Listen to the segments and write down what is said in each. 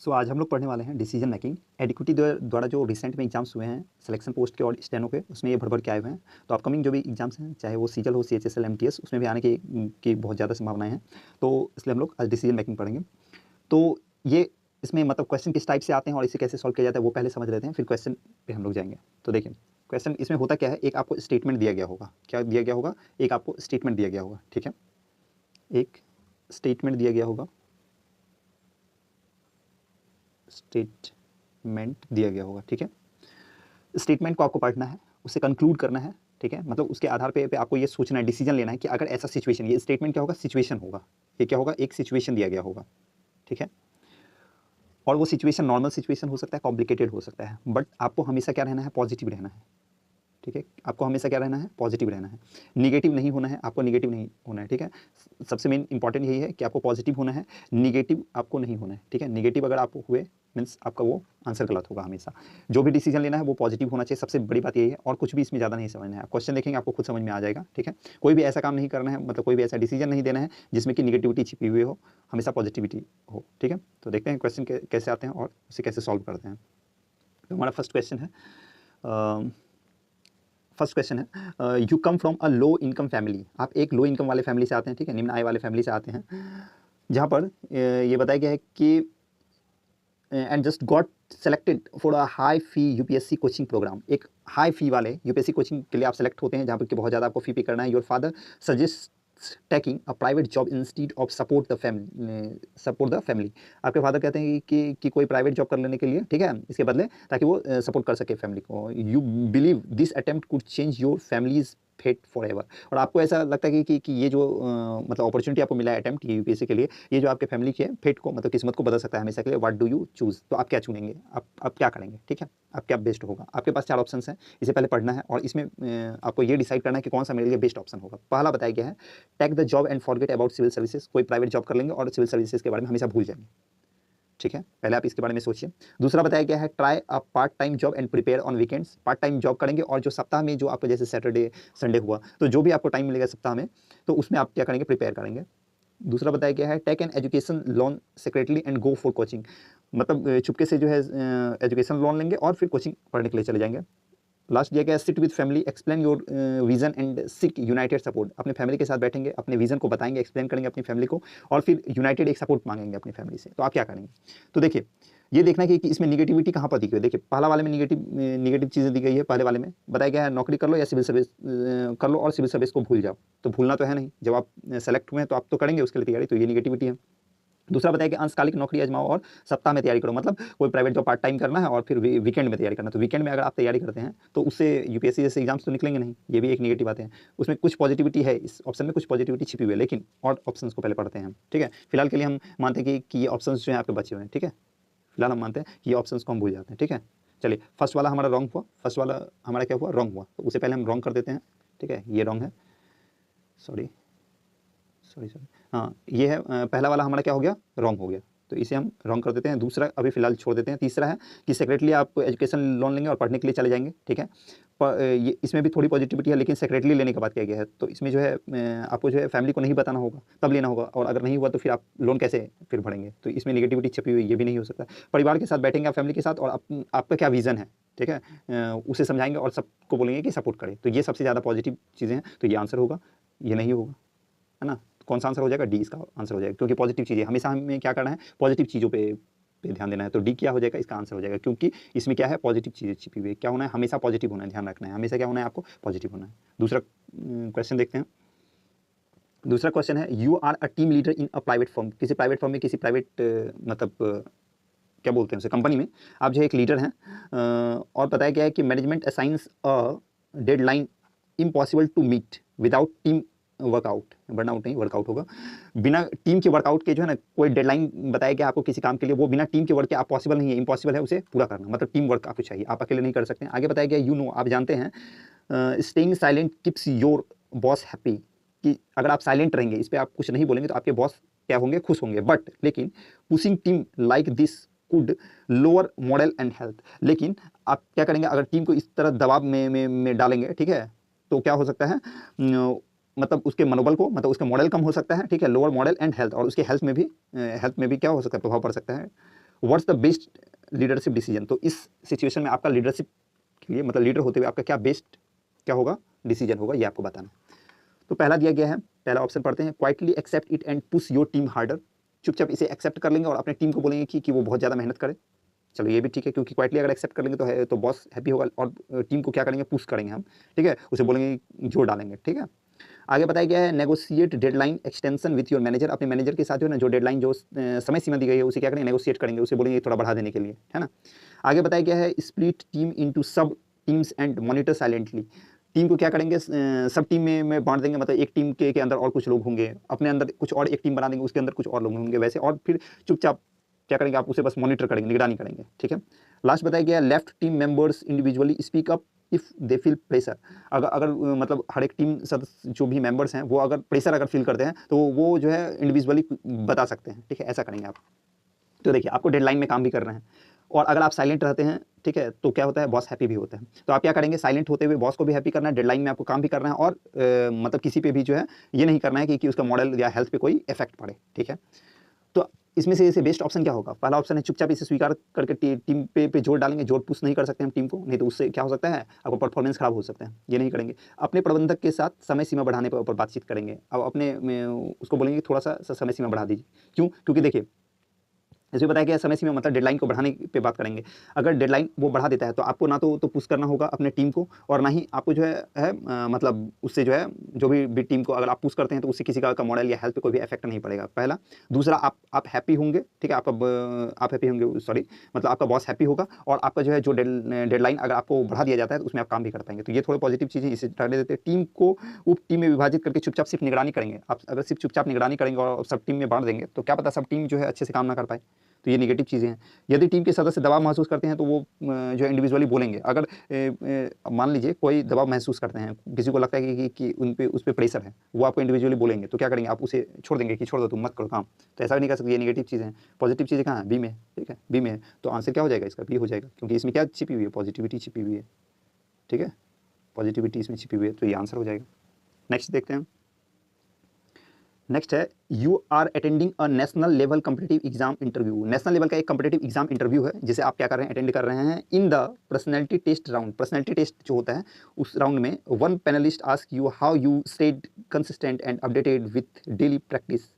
आज हम लोग पढ़ने वाले हैं डिसीजन मेकिंग एडिक्विटी द्वारा जो रिसेंट में एग्जाम्स हुए हैं सिलेक्शन पोस्ट के और स्टेनो के, उसमें ये भर के आए हुए हैं। तो अपकमिंग जो भी एग्जाम्स हैं, चाहे वो सीजल हो, CHSL, MTS, उसमें भी आने की बहुत ज़्यादा संभावनाएं हैं। तो इसलिए हम लोग आज डिसीजन मेकिंग पढ़ेंगे। तो ये इसमें मतलब क्वेश्चन किस टाइप से आते हैं और इसे कैसे सॉल्व किया जाता है वो पहले समझ लेते हैं, फिर क्वेश्चन पे हम लोग जाएंगे। तो देखिए, क्वेश्चन इसमें होता क्या है, एक आपको स्टेटमेंट दिया गया होगा। क्या दिया गया होगा? एक आपको स्टेटमेंट दिया गया होगा। ठीक है, एक स्टेटमेंट दिया गया होगा, स्टेटमेंट दिया गया होगा। ठीक है, स्टेटमेंट को आपको पढ़ना है, उसे कंक्लूड करना है। ठीक है, मतलब उसके आधार पे आपको ये सोचना है, डिसीजन लेना है कि अगर ऐसा सिचुएशन, ये स्टेटमेंट क्या होगा? सिचुएशन होगा। ये क्या होगा? एक सिचुएशन दिया गया होगा। ठीक है, और वो सिचुएशन नॉर्मल सिचुएशन हो सकता है, कॉम्प्लिकेटेड हो सकता है, बट आपको हमेशा क्या रहना है? पॉजिटिव रहना है। ठीक है, आपको हमेशा क्या रहना है? पॉजिटिव रहना है, निगेटिव नहीं होना है। आपको निगेटिव नहीं होना है। ठीक है, सबसे मेन इंपॉर्टेंट यही है कि आपको पॉजिटिव होना है, निगेटिव आपको नहीं होना है। ठीक है, निगेटिव अगर आप हुए मीन्स आपका वो आंसर गलत होगा। हमेशा जो भी डिसीजन लेना है वो पॉजिटिव होना चाहिए, सबसे बड़ी बात यही है। और कुछ भी इसमें ज़्यादा नहीं समझना है, क्वेश्चन देखेंगे आपको खुद समझ में आ जाएगा। ठीक है, कोई भी ऐसा काम नहीं करना है, मतलब कोई भी ऐसा डिसीजन नहीं देना है जिसमें कि निगेटिविटी छिपी हुई हो, हमेशा पॉजिटिविटी हो। ठीक है, तो देखते हैं क्वेश्चन कैसे आते हैं और उसे कैसे सॉल्व करते हैं। तो हमारा फर्स्ट क्वेश्चन है, you come from a low income family. आप एक लो इनकम वाले फैमिली से आते हैं। ठीक है, निम्न आय वाले फैमिली से आते हैं, जहाँ पर ये बताया गया है कि and just got selected for a high fee UPSC coaching program. एक हाई फी वाले UPSC कोचिंग के लिए आप सेलेक्ट होते हैं, जहाँ पर कि बहुत ज़्यादा आपको फी पे करना है। Your father suggest taking a private job instead of support the family. आपके फादर कहते हैं कि कोई प्राइवेट जॉब कर लेने के लिए, ठीक है, इसके बदले, ताकि वो सपोर्ट कर सके फैमिली को। You believe this attempt could change your families fate forever. और आपको ऐसा लगता है कि ये जो मतलब अपॉर्चुनिटी आपको मिला है अटेम्प्ट ये UPSC के लिए, ये जो आपके फैमिली के फेट को, मतलब किस्मत को बदल सकता है हमेशा के लिए। What do you choose? तो आप क्या चुनेंगे? आप क्या करेंगे? ठीक है, आप क्या बेस्ट होगा? आपके पास 4 ऑप्शंस हैं, इसे पहले पढ़ना है और इसमें आपको ये डिसाइड करना है कि कौन सा मेरे लिए बेस्ट ऑप्शन होगा। पहला बताया गया है, take the job and forget about civil services. कोई प्राइवेट जॉब कर लेंगे और सिविल सर्विसेज के बारे में हमेशा भूल जाएंगे। ठीक है, पहले आप इसके बारे में सोचिए। दूसरा बताया गया है, try a part time job and prepare on weekends. Part time job करेंगे और जो सप्ताह में जो आपको, जैसे सैटरडे संडे हुआ, तो जो भी आपको टाइम मिलेगा सप्ताह में, तो उसमें आप क्या करेंगे? प्रिपेयर करेंगे। दूसरा बताया गया है, take an education loan secretly and go for coaching. मतलब चुपके से जो है एजुकेशन लोन लेंगे और फिर कोचिंग पढ़ने के लिए चले जाएंगे। लास्ट दिया गया, sit with family, explain your vision and sick United support. अपने फैमिली के साथ बैठेंगे, अपने विजन को बताएंगे, एक्सप्लेन करेंगे अपनी फैमिली को, और फिर यूनाइटेड एक सपोर्ट मांगेंगे अपनी फैमिली से। तो आप क्या करेंगे? तो देखिए, ये देखना है कि इसमें निगेटिविटी कहाँ पर दी गई है। देखिए, पहला वाले में निगेटिव चीज़ें दी गई है। पहले वाले में बताया गया है, नौकरी कर लो या सिविल सर्विस कर लो और सिविल सर्विस को भूल जाओ। तो भूलना तो है नहीं, जब आप सेलेक्ट हुए हैं तो आप तो करेंगे उसके लिए तैयारी, तो ये निगेटिविटी है। दूसरा बताया कि अंशकालिक नौकरी आजमाओ और सप्ताह में तैयारी करो। मतलब कोई प्राइवेट जॉब पार्ट टाइम करना है और फिर वीकेंड में तैयारी करना। तो वीकेंड में अगर आप तैयारी करते हैं तो उससे UPSC जैसे एग्जाम्स तो निकलेंगे नहीं। ये भी एक नेगेटिव बात है। उसमें कुछ पॉजिटिविटी है, इस ऑप्शन में कुछ पॉजिटिविटी छिपी हुई है, लेकिन और ऑप्शंस को पहले पढ़ते हैं हम। ठीक है, फिलहाल के लिए हम मानते हैं कि ये ऑप्शंस जो है आपके बचे हुए हैं। ठीक है, फिलहाल हम मानते हैं कि ये ऑप्शंस को हम भूल जाते हैं। ठीक है, चलिए, फर्स्ट वाला हमारा रॉन्ग हुआ। फर्स्ट वाला हमारा क्या हुआ? रॉन्ग हुआ। तो उसे पहले हम रॉन्ग कर देते हैं। ठीक है, ये रॉन्ग है, सॉरी सॉरी सॉरी, हाँ ये है, पहला वाला हमारा क्या हो गया? रॉन्ग हो गया, तो इसे हम रॉन्ग कर देते हैं। दूसरा अभी फिलहाल छोड़ देते हैं। तीसरा है कि सेक्रेटली आप एजुकेशन लोन लेंगे और पढ़ने के लिए चले जाएंगे। ठीक है, ये इसमें भी थोड़ी पॉजिटिविटी है, लेकिन सेक्रेटली लेने की बात किया गया है। तो इसमें जो है आपको जो है फैमिली को नहीं बताना होगा, तब लेना होगा, और अगर नहीं हुआ तो फिर आप लोन कैसे फिर भरेंगे? तो इसमें निगेटिविटी छपी हुई, ये भी नहीं हो सकता। परिवार के साथ बैठेंगे आप फैमिली के साथ, और आपका क्या विजन है, ठीक है, उसे समझाएंगे और सबको बोलेंगे कि सपोर्ट करें। तो ये सबसे ज़्यादा पॉजिटिव चीज़ें हैं, तो ये आंसर होगा, ये नहीं होगा, है ना। कौन सा आंसर हो जाएगा? डी इसका आंसर हो जाएगा, क्योंकि पॉजिटिव चीज़ें हमेशा हमें क्या करना है? पॉजिटिव चीज़ों पे ध्यान देना है। तो डी क्या हो जाएगा? इसका आंसर हो जाएगा, क्योंकि इसमें क्या है? पॉजिटिव चीज़ें छिपी हुई है। क्या होना है? हमेशा पॉजिटिव होना है, ध्यान रखना है, हमेशा क्या होना है? आपको पॉजिटिव होना है। दूसरा क्वेश्चन देखते हैं। दूसरा क्वेश्चन है, you are a team leader in a private firm. किसी प्राइवेट फर्म में, किसी प्राइवेट मतलब क्या बोलते हैं उसे, कंपनी में आप जो है एक लीडर हैं, और बताया गया है कि management assigns a deadline impossible to meet without team workout, burnout नहीं, वर्कआउट होगा। बिना टीम के वर्कआउट के जो है ना, कोई डेडलाइन बताया गया आपको किसी काम के लिए, वो बिना टीम के वर्क के आप पॉसिबल नहीं है, इम्पॉसिबल है उसे पूरा करना। मतलब टीम वर्क आपको चाहिए, आप अकेले नहीं कर सकते। आगे बताया गया, यू नो, आप जानते हैं, staying silent keeps your boss happy. कि अगर आप साइलेंट रहेंगे, इस पर आप कुछ नहीं बोलेंगे, तो आपके बॉस क्या होंगे? खुश होंगे। बट लेकिन pushing team like this could lower model and health. लेकिन आप क्या करेंगे? अगर टीम को इस तरह दबाव में डालेंगे, ठीक है, तो क्या हो सकता है? मतलब उसके मनोबल को, मतलब उसका मॉडल कम हो सकता है। ठीक है, लोअर मॉडल एंड हेल्थ, और उसके हेल्थ में भी क्या हो सकता है? प्रभाव पड़ सकता है। What's the best leadership decision, तो इस सिचुएशन में आपका लीडरशिप के लिए मतलब लीडर होते हुए आपका क्या बेस्ट क्या होगा डिसीजन होगा, ये आपको बताना है। तो पहला दिया गया है, पहला ऑप्शन पढ़ते हैं, quietly accept it and push your team harder, चुपचाप इसे एक्सेप्ट कर लेंगे और अपने टीम को बोलेंगे कि वो बहुत ज़्यादा मेहनत करे। चलो ये भी ठीक है, क्योंकि क्वाइटली अगर एक्सेप्ट कर लेंगे तो बॉस हैप्पी होगा और टीम को क्या करेंगे, पुश करेंगे हम, ठीक है, उसे बोलेंगे जोर डालेंगे, ठीक है। आगे बताया गया है, negotiate deadline extension with your manager, अपने मैनेजर के साथ जो है ना जो डेडलाइन जो समय सीमा दी गई है उसे क्या करेंगे, नेगोशिएट करेंगे, उसे बोलेंगे थोड़ा बढ़ा देने के लिए, है ना। आगे बताया गया है, स्प्लिट टीम इनटू सब teams and monitor silently, team को क्या करेंगे, सब टीम में बांट देंगे, मतलब एक टीम के अंदर और कुछ लोग होंगे, अपने अंदर कुछ और एक टीम बना देंगे, उसके अंदर कुछ और लोग होंगे वैसे, और फिर चुपचाप क्या करेंगे, आप उसे बस मॉनिटर करेंगे, निगरानी करेंगे, ठीक है। लास्ट बताया गया, left team members individually speak up if they feel pressure, अगर मतलब हर एक टीम सदस्य जो भी मेंबर्स हैं वो अगर प्रेशर अगर फील करते हैं तो वो जो है इंडिविजुअली बता सकते हैं, ठीक है, ऐसा करेंगे आप। तो देखिए आपको डेडलाइन में काम भी कर रहे हैं और अगर आप साइलेंट रहते हैं, ठीक है, तो क्या होता है, बॉस हैप्पी भी होता है। तो आप क्या करेंगे, साइलेंट होते हुए बॉस को भी हैप्पी करना है, डेडलाइन में आपको काम भी करना है और मतलब किसी पे भी जो है ये नहीं करना है कि उसका मॉडल या हेल्थ पे कोई इफेक्ट पड़े, ठीक है। तो इसमें से इसे बेस्ट ऑप्शन क्या होगा, पहला ऑप्शन है चुपचाप इसे स्वीकार करके टीम पे जोर डालेंगे, जोर पुश नहीं कर सकते हम टीम को, नहीं तो उससे क्या हो सकता है, आपको परफॉर्मेंस खराब हो सकता है, ये नहीं करेंगे। अपने प्रबंधक के साथ समय सीमा बढ़ाने पर बातचीत करेंगे, अब अपने उसको बोलेंगे थोड़ा सा समय सीमा बढ़ा दीजिए, क्यों, क्योंकि देखिए इसमें बताया गया समय सीमा मतलब डेडलाइन को बढ़ाने पे बात करेंगे। अगर डेडलाइन वो बढ़ा देता है तो आपको ना तो पुश करना होगा अपने टीम को और ना ही आपको जो है मतलब उससे जो है जो भी टीम को अगर आप पुश करते हैं तो उससे किसी का मॉडल या हेल्थ पे कोई भी इफेक्ट नहीं पड़ेगा, पहला। दूसरा आप हैप्पी होंगे, ठीक है, आप हैप्पी होंगे, सॉरी, मतलब आपका बॉस हैप्पी होगा और आपका जो है जो डेडलाइन अगर आपको बढ़ा दिया जाता है तो उसमें आप काम भी कर पाएंगे। तो ये थोड़े पॉजिटिव चीज़ें इसे टारगेट देते हैं। टीम को उप टीम में विभाजित करके चुपचाप सिर्फ निगरानी करेंगे। आप अगर सिर्फ चुपचाप निगरानी करेंगे और सब टीम में बांट देंगे तो क्या पता सब टीम जो है अच्छे से काम ना कर पाए, तो ये नेगेटिव चीज़ें हैं। यदि टीम के सदस्य दबाव महसूस करते हैं तो वो जो है इंडिविजुअली बोलेंगे। अगर मान लीजिए कोई दबाव महसूस करते हैं, किसी को लगता है कि उन पे उस पे प्रेशर है, वो आपको इंडिविजुअली बोलेंगे, तो क्या करेंगे, आप उसे छोड़ देंगे कि छोड़ दो तुम मत करो काम, तो ऐसा भी नहीं कर सकते। ये नेगेटिव चीज़ें हैं। पॉजिटिव चीज़ें कहाँ है, बी में, ठीक है, बी में है। तो आंसर क्या हो जाएगा इसका, बी हो जाएगा, क्योंकि इसमें क्या छिपी हुई है, पॉजिटिविटी छिपी हुई है, ठीक है, पॉजिटिविटी इसमें छिपी हुई है, तो ये आंसर हो जाएगा। नेक्स्ट देखते हैं। नेक्स्ट है, you are attending a national level competitive exam interview. National level का एक कॉम्पिटिटिव एग्जाम इंटरव्यू है जिसे आप क्या कर रहे हैं, अटेंड कर रहे हैं। In the personality test round, personality test जो होता है उस राउंड में one panellist ask you how you stayed consistent and updated with daily practice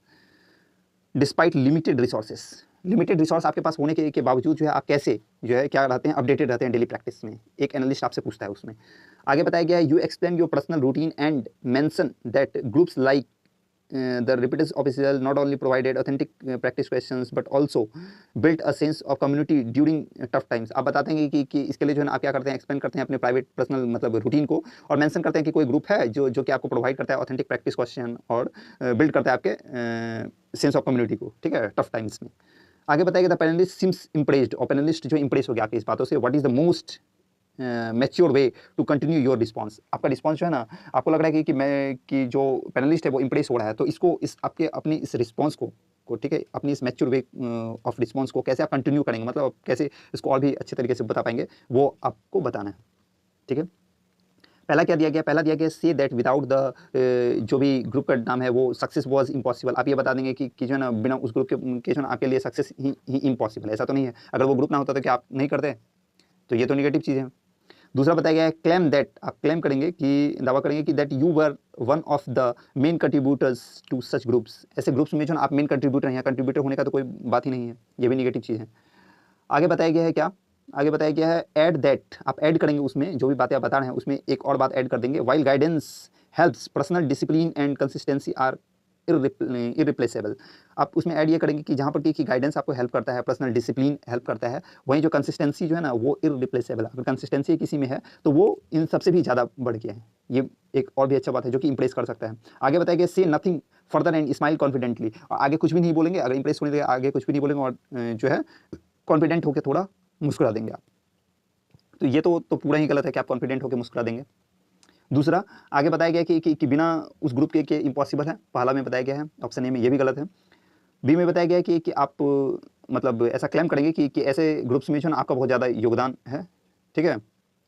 despite limited resources. Limited resource आपके पास होने के बावजूद जो है आप कैसे जो है क्या रहते हैं, अपडेटेड रहते हैं डेली प्रैक्टिस में, एक एनालिस्ट आपसे पूछता है उसमें। आगे बताया गया है, you explain your personal routine and mention that groups like the repeaters official not only provided authentic practice questions but also built a sense of community during tough times। आप बताते हैं कि इसके लिए जो है ना आप क्या करते हैं, एक्सप्लेन करते हैं अपने प्राइवेट पर्सनल मतलब रूटीन को और मेंशन करते हैं कि कोई ग्रुप है जो कि आपको प्रोवाइड करता है ऑथेंटिक प्रैक्टिस क्वेश्चन और बिल्ड करता है आपके सेंस ऑफ कम्युनिटी को, ठीक है, टफ टाइम्स में। आगे बताया गया, द पैनलिस्ट सिम्स इम्प्रेस्ड, और पैनलिस्ट जो इम्प्रेस हो गया आपकी इस बातों से। What is the most mature way to continue your response. आपका रिस्पॉन्स जो है ना, आपको लग रहा है कि जो पैनलिस्ट है वो इंप्रेस हो रहा है, तो इसको इस आपके अपनी इस रिस्पॉन्स को ठीक है, अपनी इस मैच्योर वे ऑफ रिस्पॉन्स को कैसे आप कंटिन्यू करेंगे, मतलब आप कैसे इसको और भी अच्छे तरीके से बता पाएंगे, वो आपको बताना है, ठीक है। पहला क्या दिया गया, पहला दिया गया से दैट विदाउट द जो भी ग्रुप का नाम है वो सक्सेस वाज इम्पॉसिबल। आप ये बता देंगे कि जो है ना बिना उस ग्रुप के जो है ना आपके लिए सक्सेस ही इम्पॉसिबल है, ऐसा तो नहीं है। अगर वो ग्रुप ना होता तो क्या आप नहीं करते, तो ये तो नेगेटिव चीज़ है। दूसरा बताया गया है, क्लेम दैट, आप क्लेम करेंगे कि दावा करेंगे कि that you were one of the main contributors to such groups. ऐसे ग्रुप्स में जो आप मेन कंट्रीब्यूटर हैं, कंट्रीब्यूटर होने का तो कोई बात ही नहीं है, ये भी नेगेटिव चीज़ है। आगे बताया गया है क्या, आगे बताया गया है ऐड दैट, आप ऐड करेंगे उसमें जो भी बातें आप बता रहे हैं उसमें एक और बात ऐड कर देंगे। While guidance helps personal discipline and consistency are irreplaceable. आप उसमें ऐड ये करेंगे कि जहाँ पर कि गाइडेंस आपको हेल्प करता है, पर्सनल डिसिप्लिन हेल्प करता है, वहीं जो कंसिस्टेंसी जो है ना वो इरिप्लेसेबल। अगर कंसिस्टेंसी किसी में है तो वो इन सबसे भी ज़्यादा बढ़ गया है। ये एक और भी अच्छा बात है जो कि इंप्रेस कर सकता है। आगे बताया गया, से nothing further and smile confidently, और आगे कुछ भी नहीं बोलेंगे, अगर इंप्रेस होने लगे आगे कुछ भी नहीं बोलेंगे और जो है कॉन्फिडेंट होकर थोड़ा मुस्कुरा देंगे आप। तो ये तो पूरा ही गलत है कि आप कॉन्फिडेंट होकर मुस्कुरा देंगे। दूसरा आगे बताया गया कि बिना उस ग्रुप के इम्पॉसिबल है, पहला में बताया गया है, ऑप्शन ए में, ये भी गलत है। बी में बताया गया है कि आप मतलब ऐसा क्लेम करेंगे कि ऐसे ग्रुप्स में जो है आपका बहुत ज़्यादा योगदान है, ठीक है,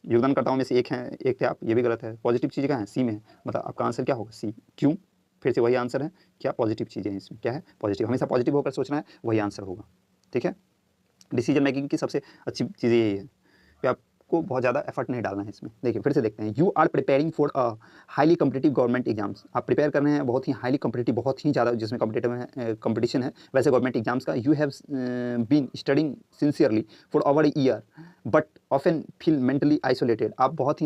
योगदानकर्ताओं में से एक थे आप, ये भी गलत है। पॉजिटिव चीज़ क्या है, सी में है, मतलब आपका आंसर क्या होगा, सी। क्यों, फिर से वही आंसर है, क्या पॉजिटिव चीज़ें हैं इसमें, क्या है पॉजिटिव, हमेशा पॉजिटिव होकर सोचना है, वही आंसर होगा, ठीक है। डिसीजन मेकिंग की सबसे अच्छी चीज़ यही है कि आपको बहुत ज़्यादा एफर्ट नहीं डालना है इसमें। देखिए फिर से देखते हैं, you are preparing for a highly competitive government exams. आप प्रिपेयर कर रहे हैं बहुत ही हाईली कॉम्पिटिटिव, बहुत ही ज़्यादा जिसमें कंपटीशन है वैसे गवर्नमेंट एग्जाम्स का। You have been studying sincerely for over a year but often feel mentally isolated. आप बहुत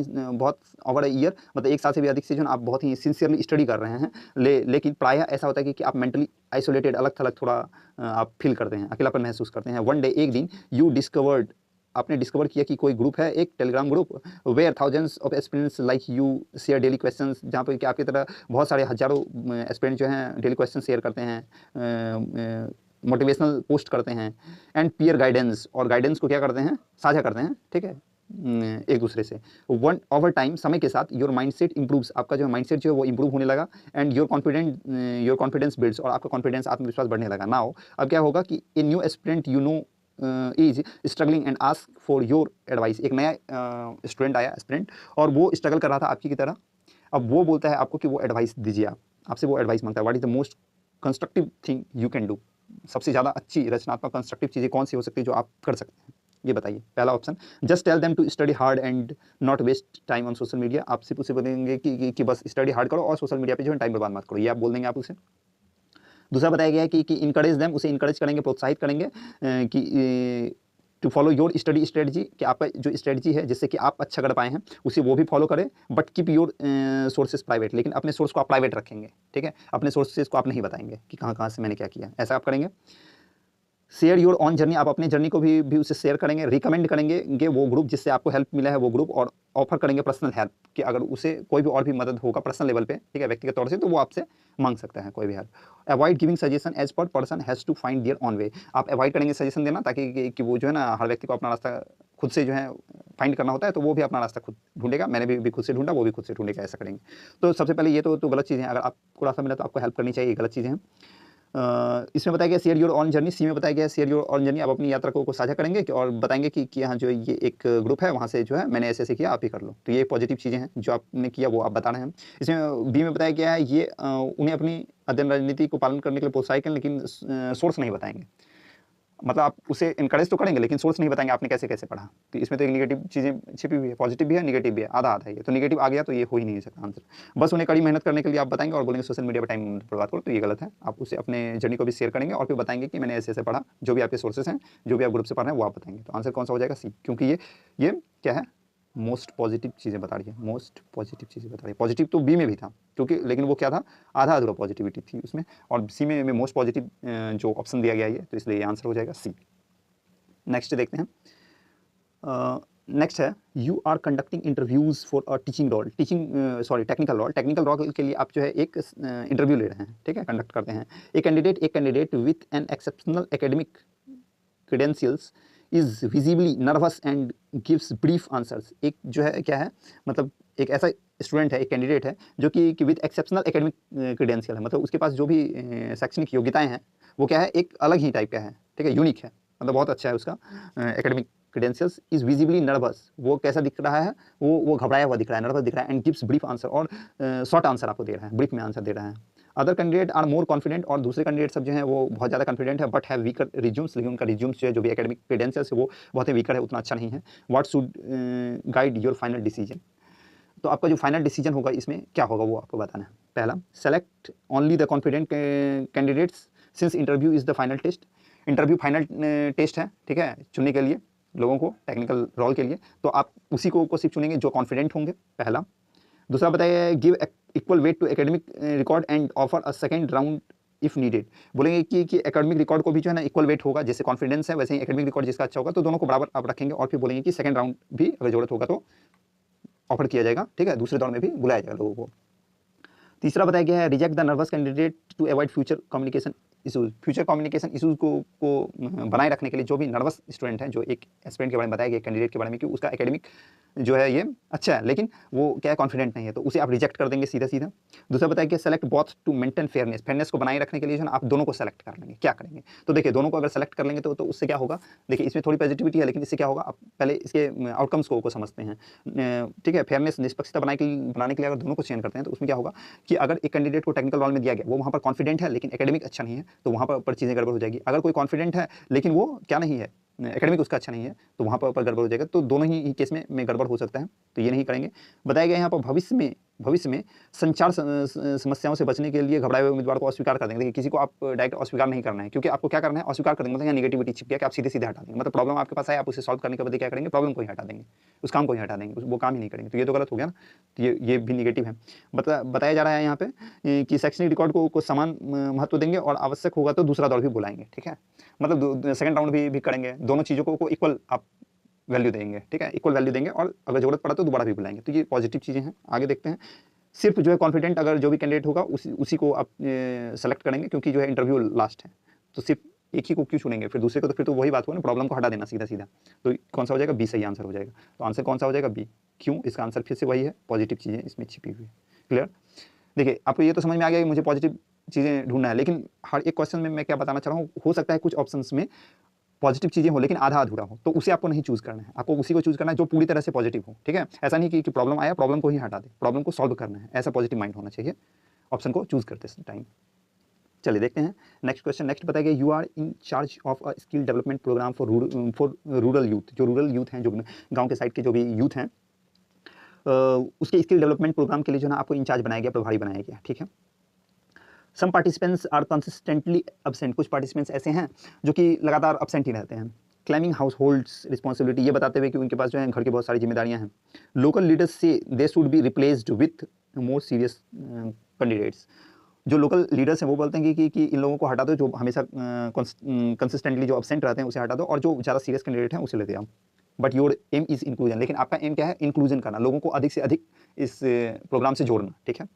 ओवर ए ईयर मतलब 1 साल से भी अधिक से जो आप बहुत ही सिंसियरली स्टडी कर रहे हैं, लेकिन प्रायः ऐसा होता है कि आप मेंटली आइसोलेटेड, अलग थलग थोड़ा आप फील करते हैं, अकेलापन महसूस करते हैं। वन डे, एक दिन, यू डिस्कवर्ड, आपने डिस्कवर किया कि कोई ग्रुप है, एक Telegram group, where thousands of aspirants like you share daily questions, जहाँ पर कि आपकी तरह बहुत सारे हजारों एस्पिरेंट जो हैं डेली क्वेश्चन शेयर करते हैं, मोटिवेशनल पोस्ट करते हैं, एंड पीयर गाइडेंस, और गाइडेंस को क्या करते हैं, साझा करते हैं, ठीक है, एक दूसरे से। वन ओवर टाइम, समय के साथ, योर माइंडसेट इंप्रूव्स, आपका जो माइंडसेट जो है वो इंप्रूव होने लगा, एंड योर कॉन्फिडेंस बिल्ड्स, और आपका कॉन्फिडेंस, आत्मविश्वास बढ़ने लगा। नाउ अब क्या होगा कि a new aspirant you know is struggling and ask for your advice. एक नया स्टूडेंट आया, एस्पिरेंट, और वो स्ट्रगल कर रहा था आपकी की तरह। अब वो बोलता है आपको कि वो एडवाइस दीजिए, आपसे वो एडवाइस मांगता है। What is the most constructive thing you can do, सबसे ज़्यादा अच्छी रचनात्मक कंस्ट्रक्टिव चीज़ें कौन सी हो सकती है जो आप कर सकते हैं, ये बताइए। पहला option, just tell them to study hard and not waste time on social media. आप सिर्फ उसे बोलेंगे कि बस स्टडी हार्ड करो और सोशल मीडिया पे जो है टाइम बर्बाद मत करो, ये आप बोल देंगे आप उसे। दूसरा बताया गया है कि इनकरेज देम, उसे इनकरेज करेंगे, प्रोत्साहित करेंगे कि to follow your study strategy, कि आपका जो स्ट्रेटजी है जिससे कि आप अच्छा कर पाए हैं उसे वो भी फॉलो करें, but keep your sources private, लेकिन अपने सोर्स को आप प्राइवेट रखेंगे, ठीक है, अपने सोर्सेज को आप नहीं बताएंगे कि कहाँ कहाँ से मैंने क्या किया, ऐसा आप करेंगे। शेयर योर ऑन जर्नी, आप अपने जर्नी को भी उसे शेयर करेंगे, रिकमेंड करेंगे वो ग्रुप जिससे आपको हेल्प मिला है वो ग्रुप, और ऑफर करेंगे पर्सनल हेल्प, कि अगर उसे कोई भी और भी मदद होगा पर्सनल लेवल पे, ठीक है, व्यक्तिगत तौर से, तो वो आपसे मांग सकता है कोई भी help. Avoid giving suggestion as per person has to find their own way, आप अवॉइड करेंगे सजेशन देना, ताकि कि वो जो है ना, हर व्यक्ति को अपना रास्ता खुद से जो है फाइंड करना होता है, तो वो भी अपना रास्ता खुद ढूंढेगा। मैंने भी खुद से ढूंढा, वो भी खुद से ढूंढेगा, ऐसा करेंगे। तो सबसे पहले ये तो गलत चीज़ है, अगर आपको रास्ता मिला तो आपको हेल्प करनी चाहिए, गलत चीज़ें हैं। इसमें बताया गया शेयर योर ऑन जर्नी, सी में बताया गया शेयर योर ऑन जर्नी, आप अपनी यात्रा को साझा करेंगे और बताएंगे कि हाँ जो ये एक ग्रुप है, वहाँ से जो है मैंने ऐसे किया, आप ही कर लो। तो ये पॉजिटिव चीज़ें हैं जो आपने किया वो आप बता रहे हैं। इसमें बी में बताया गया है ये उन्हें अपनी अध्ययन रणनीति को पालन करने के लिए प्रोत्साहित करें, लेकिन सोर्स नहीं बताएंगे, मतलब आप उसे इनकरेज तो करेंगे लेकिन सोर्स नहीं बताएंगे आपने कैसे कैसे पढ़ा। तो इसमें तो एक नेगेटिव चीज़ें छिपी हुई है, पॉजिटिव भी है, नेगेटिव भी है, आधा आधा है ये। तो नेगेटिव आ गया तो ये हो ही नहीं सकता आंसर। बस उन्हें कड़ी मेहनत करने के लिए आप बताएंगे और बोलेंगे सोशल मीडिया पर टाइम बर्बाद करो, तो ये गलत है। आप उसे अपने जर्नी को भी शेयर करेंगे और फिर बताएंगे कि मैंने ऐसे ऐसे पढ़ा, जो भी आपके सोर्सेस हैं, जो भी आप ग्रुप से पढ़ रहे हैं वो आप बताएंगे। तो आंसर कौन सा हो जाएगा? सी, क्योंकि ये क्या है, मोस्ट पॉजिटिव चीज़ें बता रही है, मोस्ट पॉजिटिव चीज़ें बता रही है। पॉजिटिव तो बी में भी था, क्योंकि लेकिन वो क्या था, आधा अधूरा पॉजिटिविटी थी उसमें, और सी में मोस्ट पॉजिटिव जो ऑप्शन दिया गया है, तो इसलिए ये आंसर हो जाएगा सी। नेक्स्ट देखते हैं, नेक्स्ट है you are conducting interviews for a teaching role, technical role. Technical role के लिए आप जो है एक इंटरव्यू ले रहे हैं, ठीक है, कंडक्ट करते हैं। एक candidate with an exceptional academic credentials is visibly nervous and gives brief answers. एक जो है क्या है, मतलब एक ऐसा स्टूडेंट है, एक कैंडिडेट है जो कि विद एक्सेप्शनल एकेडमिक क्रेडेंशियल है, मतलब उसके पास जो भी शैक्षणिक योग्यताएं हैं वो क्या है, एक अलग ही टाइप का है, ठीक है, यूनिक है, मतलब बहुत अच्छा है उसका academic credentials. Is visibly nervous, वो कैसा दिख रहा है, वो घबराया हुआ दिख रहा है, नर्वस दिख रहा है, एंड गिव्स ब्रीफ आंसर, और शॉर्ट आंसर आपको दे रहा है, ब्रीफ में आंसर दे रहा है। Other candidate are more confident, और दूसरे कैंडिडेट सब जो है वो बहुत ज़्यादा कॉन्फिडेंट है, बट हैव वीकर रिज्यूम्स, लेकिन उनका रिज्यूम्स जो है, जो भी एकेडमिक क्रेडेंशियल्स है वो बहुत ही वीकर है, उतना अच्छा नहीं है। What should guide your final decision, तो आपका जो फाइनल डिसीजन होगा इसमें क्या होगा वो आपको बताना है। पहला, select only the confident candidates since interview is the final test. Interview final test है, ठीक है, चुनने के लिए लोगों को टेक्निकल रोल के लिए, तो आप उसी को सिर्फ चुनेंगे जो कॉन्फिडेंट होंगे, पहला। दूसरा बताइए, give equal weight to academic record and offer a second round if needed. बोलेंगे कि एकेडमिक रिकॉर्ड को भी जो है ना इक्वल वेट होगा, जैसे कॉन्फिडेंस है वैसे ही एकेडमिक रिकॉर्ड जिसका अच्छा होगा, तो दोनों को बराबर आप रखेंगे, और फिर बोलेंगे कि सेकंड राउंड भी अगर जरूरत होगा तो ऑफर किया जाएगा, ठीक है, दूसरे दौर में भी बुलाया जाएगा लोगों को। तीसरा बताया गया है, reject the nervous candidate to avoid future communication issues. Future communication issues को बनाए रखने के लिए जो भी नर्वस स्टूडेंट है, जो एक एस्पिरेंट के बारे में बताया गया, कैंडिडेट के बारे में, कि उसका एकेडमिक जो है ये अच्छा है लेकिन वो क्या है, कॉन्फिडेंट नहीं है, तो उसे आप रिजेक्ट कर देंगे सीधा सीधा। दूसरा बताया कि select both to maintain fairness, fairness को बनाए रखने के लिए जो है आप दोनों को सेलेक्ट कर लेंगे। क्या करेंगे, तो देखिए दोनों को अगर सेलेक्ट कर लेंगे तो उससे क्या होगा, देखिए इसमें थोड़ी पॉजिटिविटी है, लेकिन इससे क्या होगा, आप पहले इसके आउटकम्स को समझते हैं, ठीक है। फेयरनेस, निष्पक्षता बनाने के लिए अगर दोनों को चयन करते हैं तो उसमें क्या होगा कि अगर एक कैंडिडेट को टेक्निकल रोल में दिया गया, वो वहाँ पर कॉन्फिडेंट है लेकिन एकेडमिक अच्छा नहीं है, तो वहाँ पर चीज़ें गड़बड़ हो जाएगी। अगर कोई कॉन्फिडेंट है लेकिन वो क्या नहीं है, एकेडमिक उसका अच्छा नहीं है, तो वहाँ पर गड़बड़ हो जाएगा। तो दोनों ही केस में गड़बड़ हो सकता है, तो ये नहीं करेंगे। बताया गया यहाँ पर भविष्य में संचार समस्याओं से बचने के लिए घबराए हुए उम्मीदवार को अस्वीकार कर देंगे। देखिए, किसी को आप डायरेक्ट अस्वीकार नहीं करना है, क्योंकि आपको क्या करना है, अस्वीकार कर देंगे मतलब यहाँ नेगेटिविटी छिप गया कि आप सीधे हटा देंगे। मतलब प्रॉब्लम आपके पास है, आप उसे सॉल्व करने के बाद क्या करेंगे, प्रॉब्लम को ही हटा देंगे, उस काम को ही हटा देंगे, वो काम ही नहीं करेंगे। तो ये तो गलत हो गया ना, तो ये भी निगेटिव है। बताया जा रहा है यहाँ पे कि शैक्षणिक रिकॉर्ड को समान महत्व देंगे और आवश्यक होगा तो दूसरा दौर भी बुलाएंगे। ठीक है, मतलब सेकंड राउंड भी करेंगे, दोनों चीज़ों को इक्वल आप वैल्यू देंगे। ठीक है, इक्वल वैल्यू देंगे, और अगर जरूरत पड़ा तो दोबारा भी बुलाएंगे। तो ये पॉजिटिव चीज़ें हैं। आगे देखते हैं। सिर्फ जो है कॉन्फिडेंट अगर जो भी कैंडिडेट होगा उसी को आप सेलेक्ट करेंगे, क्योंकि जो है इंटरव्यू लास्ट है, तो सिर्फ एक ही को क्यों चुनेंगे, फिर दूसरे को, तो फिर तो वही बात हुआ ना, प्रॉब्लम को हटा देना सीधा। तो कौन सा हो जाएगा, बी सही आंसर हो जाएगा। तो आंसर कौन सा हो जाएगा, बी। क्यों, इसका आंसर फिर से वही है, पॉजिटिव चीज़ें इसमें छिपी हुई है। क्लियर। देखिए, आपको ये तो समझ में आ गया कि मुझे पॉजिटिव चीज़ें ढूंढना है, लेकिन हर एक क्वेश्चन में मैं क्या बताना चाह रहा हूँ, हो सकता है कुछ ऑप्शंस में पॉजिटिव चीज़ें हो लेकिन आधा अधूरा हो, तो उसे आपको नहीं चूज़ करना है। आपको उसी को चूज़ करना है जो पूरी तरह से पॉजिटिव हो। ठीक है, ऐसा नहीं कि प्रॉब्लम आया, प्रॉब्लम को ही हटा दे, प्रॉब्लम को सॉल्व करना है, ऐसा पॉजिटिव माइंड होना चाहिए ऑप्शन को चूज़ करते टाइम। चलिए देखते हैं नेक्स्ट क्वेश्चन। नेक्स्ट बताया गया, you are in charge of a skill development program for rural youth. जो रूरल यूथ हैं, जो गाँव के साइड के जो भी यूथ हैं, उसके स्किल डेवलपमेंट प्रोग्राम के लिए जो है आपको इंचार्ज बनाया गया, प्रभारी बनाया गया। ठीक है, सम पार्टिसिपेंट्स आर कंसिस्टेंटली अब्सेंट। कुछ पार्टिसिपेंट्स ऐसे हैं जो कि लगातार अब्सेंट ही रहते हैं। क्लेमिंग हाउस होल्ड्स रिस्पॉन्सिबिलिटी, ये बताते हुए कि उनके पास जो है घर की बहुत सारी जिम्मेदारियां हैं। लोकल लीडर्स से they should be replaced with more serious candidates. जो लोकल लीडर्स हैं वो बोलते हैं कि इन लोगों को हटा दो, जो हमेशा कंसिस्टेंटली जो अब्सेंट रहते हैं उसे हटा दो, और जो ज़्यादा सीरियस कैंडिडेट हैं उसे लेते आओ। But your aim is inclusion, लेकिन आपका एम क्या है, इंक्लूजन करना, लोगों को अधिक से अधिक इस प्रोग्राम से जोड़ना। ठीक है,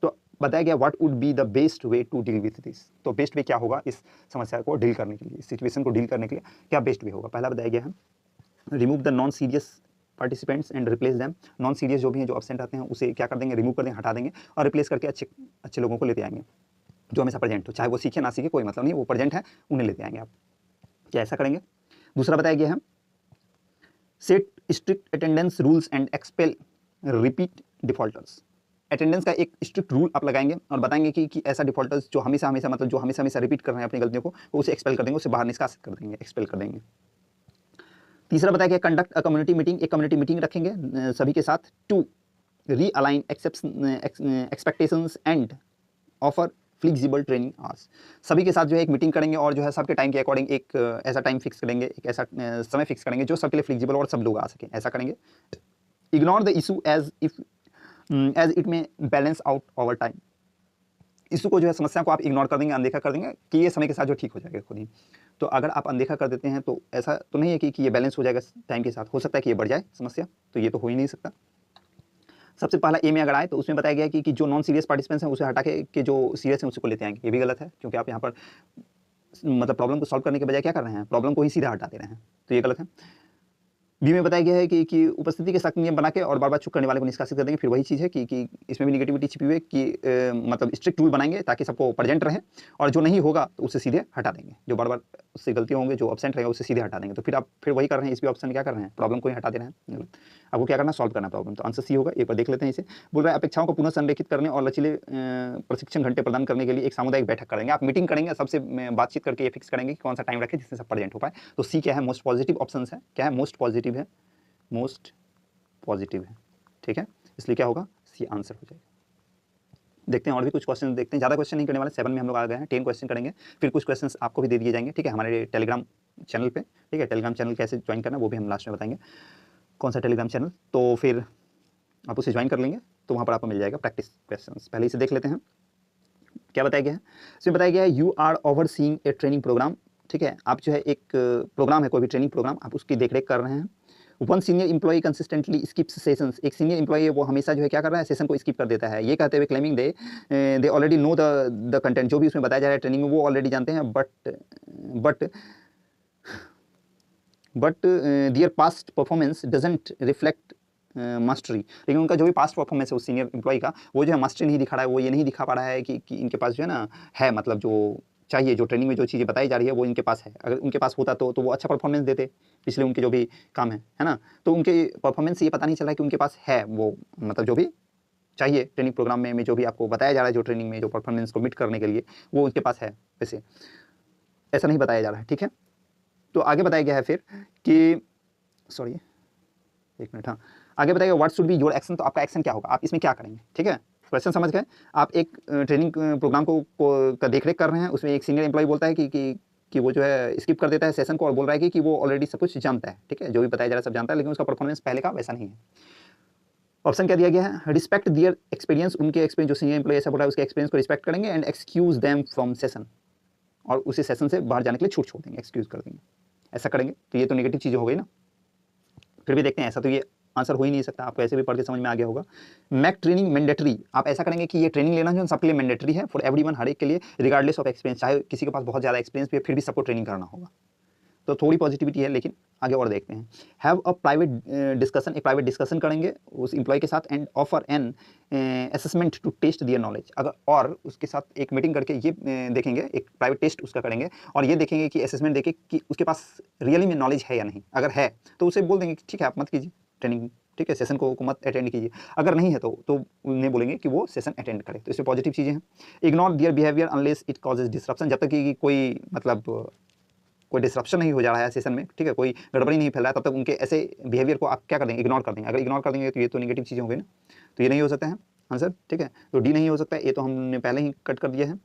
तो बताया गया what would be the best way to deal with this. तो बेस्ट वे क्या होगा इस समस्या को डील करने के लिए, इस सिचुएशन को डील करने के लिए क्या बेस्ट वे होगा। पहला बताया गया है, remove the non serious participants and replace them. Non serious जो भी हैं, जो अब्सेंट आते हैं, उसे क्या कर देंगे, रिमूव कर देंगे, हटा देंगे, और रिप्लेस करके अच्छे लोगों को लेते आएंगे, जो हमेशा प्रेजेंट हो, चाहे वो सीखे ना सीखे कोई मतलब नहीं, वो प्रेजेंट है, उन्हें लेते आएंगे आप। क्या ऐसा करेंगे। दूसरा बताया गया है, set strict attendance rules and expel repeat defaulters. Attendance का एक स्ट्रिक्ट रूल आप लगाएंगे और बताएंगे कि ऐसा डिफॉल्टर्स जो हमेशा मतलब जो हमेशा रिपीट कर रहे हैं अपनी गलतियों को, वो उसे एक्सपेल कर देंगे, उसे बाहर निष्कासित कर देंगे, एक्सपेल कर देंगे। तीसरा बताया गया, कंडक्ट अ कम्युनिटी मीटिंग। एक कम्युनिटी मीटिंग रखेंगे सभी के साथ, to realign expectations and offer flexible training hours. सभी के साथ जो है एक मीटिंग करेंगे, और जो है सबके टाइम के अकॉर्डिंग एक ऐसा टाइम फिक्स करेंगे, एक ऐसा समय फिक्स करेंगे जो सबके लिए फ्लेक्सिबल और सब लोग आ सकें, ऐसा करेंगे। Ignore the issue as it may balance out over time. Issue को जो है, समस्या को आप इग्नोर कर देंगे, अनदेखा कर देंगे, कि ये समय के साथ जो ठीक हो जाएगा खुद ही। तो अगर आप अनदेखा कर देते हैं तो ऐसा तो नहीं है कि ये बैलेंस हो जाएगा टाइम के साथ, हो सकता है कि ये बढ़ जाए समस्या, तो ये तो हो ही नहीं सकता। सबसे पहला ए में अगर आए तो उसमें बताया गया कि जो नॉन सीरियस पार्टिसिपेंट्स हैं उसे हटा के जो सीरियस हैं उसको लेते आएंगे। ये भी गलत है, क्योंकि आप यहाँ पर मतलब प्रॉब्लम को सॉल्व करने के बजाय क्या कर रहे हैं, प्रॉब्लम को ही सीधा हटा दे रहे हैं, तो ये गलत है। बी में बताया गया है कि उपस्थिति के सख्त नियम बना के और बार-बार चूक करने वाले को निष्कासित कर देंगे। फिर वही चीज़ है कि इसमें भी नेगेटिविटी छिपी हुई है कि मतलब स्ट्रिक्ट रूल बनाएंगे ताकि सबको प्रेजेंट रहे, और जो नहीं होगा तो उसे सीधे हटा देंगे, जो बार-बार उससे गलतियाँ होंगे, जो एब्सेंट रहेगा उसे सीधे हटा देंगे। तो फिर आप फिर वही कर रहे हैं, इस भी ऑप्शन क्या कर रहे हैं, प्रॉब्लम को ही हटा दे रहे हैं। गलत। आपको क्या करना है, सॉल्व करना प्रॉब्लम। तो आंसर सी होगा। एक बार देख लेते हैं इसे। बोल रहा है, अपेक्षाओं को पुनः संरेखित करने और लचीले प्रशिक्षण घंटे प्रदान करने के लिए एक सामुदायिक बैठक करेंगे। आप मीटिंग करेंगे, सबसे बातचीत करके ये फिक्स करेंगे कि कौन सा टाइम रखें जिससे सब प्रेजेंट हो पाए। तो सी क्या है, मोस्ट पॉजिटिव ऑप्शन है। क्या है, मोस्ट पॉजिटिव है, मोस्ट पॉजिटिव है। ठीक है, इसलिए क्या होगा, सी आंसर हो जाएगा। देखते हैं और भी कुछ क्वेश्चन देखते हैं, ज़्यादा क्वेश्चन नहीं करने वाले, 7 में हम लोग आ गए हैं, 10 क्वेश्चन करेंगे, फिर कुछ क्वेश्चन आपको भी दे दिए जाएंगे। ठीक है, हमारे टेलीग्राम चैनल पे। ठीक है, टेलीग्राम चैनल कैसे ज्वाइन करना वो भी हम लास्ट में बताएंगे, कौन सा टेलीग्राम चैनल, तो फिर आप उसे ज्वाइन कर लेंगे, तो वहाँ पर आपको मिल जाएगा प्रैक्टिस क्वेश्चन। पहले इसे देख लेते हैं क्या बताया गया है। इसमें बताया गया है, you are overseeing a training program. ठीक है, आप जो है एक प्रोग्राम है, कोई भी ट्रेनिंग प्रोग्राम, आप उसकी देखरेख कर रहे हैं। One senior employee consistently skips sessions. एक सीनियर इंप्लॉई है वो हमेशा जो है क्या कर रहा है, सेशन को स्किप कर देता है। ये कहते हुए claiming they already know the content. जो भी उसमें बताया जा रहा है ट्रेनिंग में वो ऑलरेडी जानते हैं, but their past performance doesn't reflect mastery. लेकिन उनका जो भी पास्ट परफॉर्मेंस है उस सीनियर इंप्लॉई का, वो जो है मास्टरी नहीं दिखा रहा है, वो ये नहीं दिखा पा रहा है कि इनके पास जो है ना है, मतलब जो चाहिए, जो ट्रेनिंग में जो चीज़ें बताई जा रही है वो इनके पास है। अगर उनके पास होता तो वो अच्छा परफॉर्मेंस देते, पिछले उनके जो भी काम है ना। तो उनके परफॉर्मेंस से ये पता नहीं चल रहा है कि उनके पास है वो, मतलब जो भी चाहिए ट्रेनिंग प्रोग्राम में जो भी आपको बताया जा रहा है, जो ट्रेनिंग में जो परफॉर्मेंस को मीट करने के लिए, वो उनके पास है, वैसे ऐसा नहीं बताया जा रहा है। ठीक है, तो आगे बताया गया है फिर कि सॉरी एक मिनट, हाँ आगे बताइए what should be your action, तो आपका एक्शन क्या होगा, आप इसमें क्या करेंगे, ठीक है। क्वेश्चन समझ गए। आप एक ट्रेनिंग प्रोग्राम का देखरेख कर रहे हैं, उसमें एक सीनियर एम्प्लॉय बोलता है कि वो जो है स्किप कर देता है सेशन को और बोल रहा है कि वो ऑलरेडी सब कुछ जानता है, ठीक है, जो भी बताया जा रहा है सब जानता है, लेकिन उसका परफॉर्मेंस पहले का वैसा नहीं है। ऑप्शन क्या दिया गया है, रिस्पेक्ट दियर एक्सपीरियंस, उनके एक्सपीरियंस जो सीनियर एम्प्लॉय ऐसा बोल रहा है उसके एक्सपीरियंस को रिस्पेक्ट करेंगे, and excuse them from session, और उसी सेशन से बाहर जाने के लिए छूट छोड़ देंगे, एक्सक्यूज कर देंगे, ऐसा करेंगे। तो ये तो नेगेटिव चीज़ हो गई ना। फिर भी देखते हैं, ऐसा तो ये आंसर हो ही नहीं सकता, आपको ऐसे भी पढ़ के समझ में आ गया होगा। मैक ट्रेनिंग मैंडेटरी, आप ऐसा करेंगे कि ये ट्रेनिंग लेना जो सबके लिए मैंडेटरी है, फॉर एवरीवन, हर एक के लिए, रिगार्डलेस ऑफ एक्सपीरियंस, चाहे किसी के पास बहुत ज़्यादा एक्सपीरियंस भी है फिर भी सबको ट्रेनिंग करना होगा। तो थोड़ी पॉजिटिविटी है, लेकिन आगे और देखते हैं। हैव अ प्राइवेट डिस्कशन, एक प्राइवेट डिस्कशन करेंगे उस एम्प्लॉय के साथ, and offer an assessment to test their knowledge, अगर और उसके साथ एक मीटिंग करके ये देखेंगे, एक प्राइवेट टेस्ट उसका करेंगे और ये देखेंगे कि असेसमेंट देखें कि उसके पास रियली में नॉलेज है या नहीं। अगर है तो उसे बोल देंगे कि ठीक है आप मत कीजिए ट्रेनिंग, ठीक है, सेशन को मत अटेंड कीजिए। अगर नहीं है तो उन्हें बोलेंगे कि वो सेशन अटेंड करे। तो इसमें पॉजिटिव चीज़ें हैं। Ignore their behaviour unless it causes disruption, जब तक कि कोई मतलब कोई डिस्ट्रप्शन नहीं हो जा रहा है सेशन में, ठीक है, कोई गड़बड़ी नहीं फैल रहा है, तब तक उनके ऐसे बिहेवियर को आप क्या कर देंगे, इग्नोर कर देंगे। अगर इग्नोर कर देंगे तो ये तो नेगेटिव चीज़ें हो गई ना, तो ये नहीं हो सकता है आंसर, ठीक है। तो डी नहीं हो सकता है, ये तो हमने पहले ही कट कर दिया है।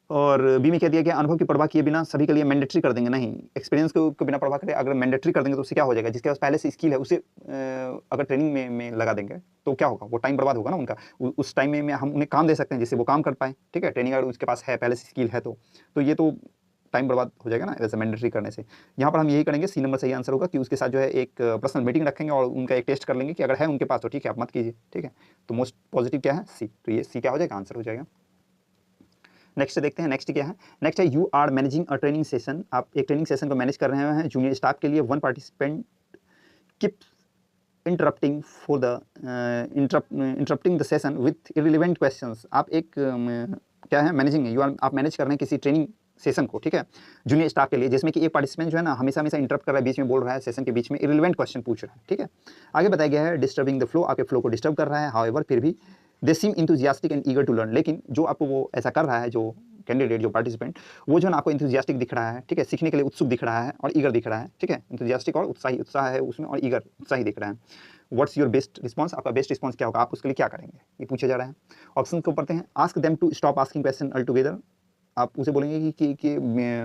और बी में क्या दिया गया, अनुभव की परवाह किए बिना सभी के लिए मैंडेटरी कर देंगे, नहीं, एक्सपीरियंस को बिना परवाह करे अगर मैंडेटरी कर देंगे तो उससे क्या हो जाएगा, जिसके पास पहले से स्किल है उसे अगर ट्रेनिंग में लगा देंगे तो क्या होगा, वो टाइम बर्बाद होगा ना उनका। उस टाइम में हम उन्हें काम दे सकते हैं जिससे वो काम कर पाए, ठीक है। ट्रेनिंग अगर उसके पास है, पहले से स्किल है, तो ये तो टाइम बर्बाद हो जाएगा ना वैसे मैंडेटरी करने से। यहाँ पर हम यही करेंगे, सी नंबर सही आंसर होगा कि उसके साथ जो है एक पर्सनल मीटिंग रखेंगे और उनका एक टेस्ट कर लेंगे कि अगर है उनके पास तो ठीक है आप मत कीजिए, ठीक है। तो मोस्ट पॉजिटिव क्या है, सी, तो ये सी क्या हो जाएगा, आंसर हो जाएगा। नेक्स्ट देखते हैं, नेक्स्ट क्या है। नेक्स्ट है you are managing a training session, आप एक ट्रेनिंग सेशन को मैनेज कर रहे हैं जूनियर स्टाफ के लिए। One participant keep interrupting for the interrupting the session with irrelevant questions, आप एक क्या है मैनेजिंग है, यू आर, आप मैनेज कर रहे हैं किसी ट्रेनिंग सेशन को, ठीक है, जूनियर स्टाफ के लिए, जिसमें कि एक पार्टिसिपेंट जो है ना हमेशा हमेशा इंटरप्ट कर रहा है, बीच में बोल रहा है, सेशन के बीच में इररिलेवेंट क्वेश्चन पूछ रहा है, ठीक है। आगे बताया गया है डिस्टर्बिंग द फ्लो, आपके फ्लो को डिस्टर्ब कर रहा है, हाउएवर फिर भी they seem enthusiastic and eager to learn, लेकिन जो आपको वो ऐसा कर रहा है, जो कैंडिडेट जो पार्टिसिपेंट, वो जो है ना आपको इंथुजियास्टिक दिख रहा है, ठीक है, सीखने के लिए उत्सुक दिख रहा है और ईगर दिख रहा है, ठीक है, इंथुजियास्टिक और उत्साही, उत्साह है उसमें और ईगर उत्साही दिख रहा है। व्हाट्स योर बेस्ट रिस्पॉन्स, आपका बेस्ट रिस्पॉन्स क्या होगा, आप उसके लिए क्या करेंगे, ये पूछा जा रहा है। ऑप्शन को पढ़ते हैं। Ask them to stop asking question altogether, आप उसे बोलेंगे कि